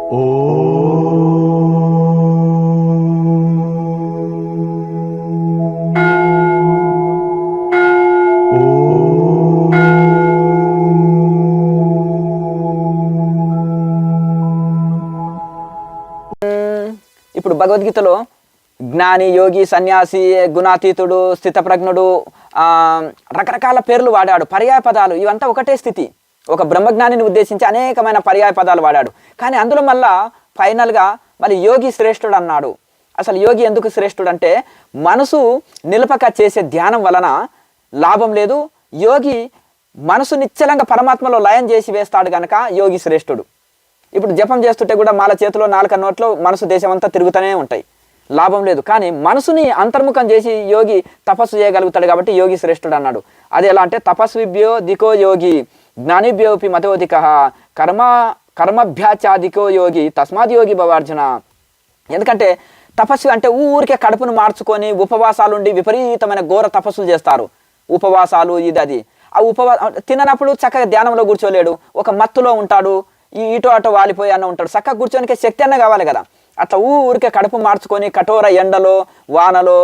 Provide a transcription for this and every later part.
ఇప్పుడు భగవద్గీతలో జ్ఞాని, యోగి, సన్యాసి, గుణాతీతుడు, స్థితప్రజ్ఞుడు రకరకాల పేర్లు వాడాడు. పర్యాయ పదాలు ఇవంతా ఒకటే స్థితి. ఒక బ్రహ్మజ్ఞానిని ఉద్దేశించి అనేకమైన పర్యాయ పదాలు వాడాడు. కానీ అందులో మళ్ళా ఫైనల్గా మళ్ళీ యోగి శ్రేష్ఠుడు అన్నాడు. అసలు యోగి ఎందుకు శ్రేష్ఠుడు అంటే మనసు నిలపక చేసే ధ్యానం వలన లాభం లేదు. యోగి మనసు నిశ్చలంగా పరమాత్మలో లయం చేసి వేస్తాడు కనుక యోగి శ్రేష్ఠుడు. ఇప్పుడు జపం చేస్తుంటే కూడా మాల చేతిలో నాలుక నోట్లో మనసు దేశం అంతా తిరుగుతూనే ఉంటాయి, లాభం లేదు. కానీ మనసుని అంతర్ముఖం చేసి యోగి తపస్సు చేయగలుగుతాడు కాబట్టి యోగి శ్రేష్ఠుడు అన్నాడు. అది ఎలా అంటే తపస్విభ్యో దికో యోగి జ్ఞానిభ్యోపి మతోధిక కర్మభ్యాచాదికో యోగి తస్మాత్ యోగి భవార్జున. ఎందుకంటే తపస్సు అంటే ఊరికే కడుపును మార్చుకొని ఉపవాసాలు ఉండి విపరీతమైన ఘోర తపస్సులు చేస్తారు. ఉపవాసాలు ఇది అది. ఆ తిననప్పుడు చక్కగా ధ్యానంలో కూర్చోలేడు, ఒక మత్తులో ఉంటాడు, ఇటు అటు వాలిపోయి అన్న ఉంటాడు. చక్కగా కూర్చోనికి శక్తి అన్న కావాలి కదా. అట్లా ఊరికే కడుపు మార్చుకొని కఠోర ఎండలో వానలో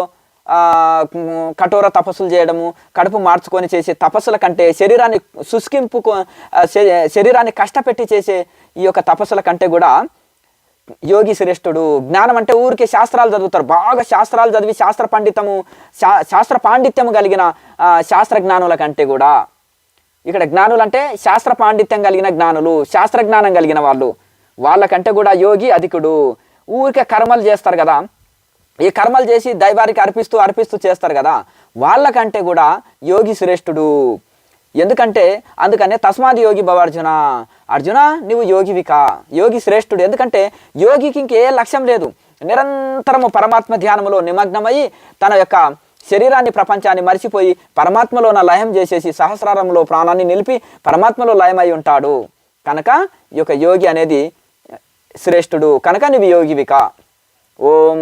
కఠోర తపస్సులు చేయడము, కడుపు మార్చుకొని చేసే తపస్సుల కంటే శరీరాన్ని శరీరాన్ని కష్టపెట్టి చేసే ఈ యొక్క తపస్సుల కంటే కూడా యోగి శ్రేష్ఠుడు. జ్ఞానం అంటే ఊరికే శాస్త్రాలు చదువుతారు, బాగా శాస్త్రాలు చదివి శాస్త్ర పాండిత్యము కలిగిన శాస్త్ర జ్ఞానుల కంటే కూడా ఇక్కడ జ్ఞానులు అంటే శాస్త్ర పాండిత్యం కలిగిన జ్ఞానులు, శాస్త్ర జ్ఞానం కలిగిన వాళ్ళకంటే కూడా యోగి అధికుడు. ఊరికే కర్మలు చేస్తారు కదా, ఈ కర్మలు చేసి దైవానికి అర్పిస్తూ చేస్తారు కదా, వాళ్ళకంటే కూడా యోగి శ్రేష్ఠుడు. అందుకనే తస్మాత్ యోగి భవార్జున. అర్జున నువ్వు యోగివికా, యోగి శ్రేష్ఠుడు. ఎందుకంటే యోగికి ఇంకే లక్ష్యం లేదు, నిరంతరము పరమాత్మ ధ్యానంలో నిమగ్నమయ్యి తన యొక్క శరీరాన్ని ప్రపంచాన్ని మరిచిపోయి పరమాత్మలోన లయం చేసేసి సహస్రారంలో ప్రాణాన్ని నిలిపి పరమాత్మలో లయమై ఉంటాడు. కనుక ఈ యొక్క యోగి అనేది శ్రేష్ఠుడు. కనుక నువ్వు యోగివికా. ఓం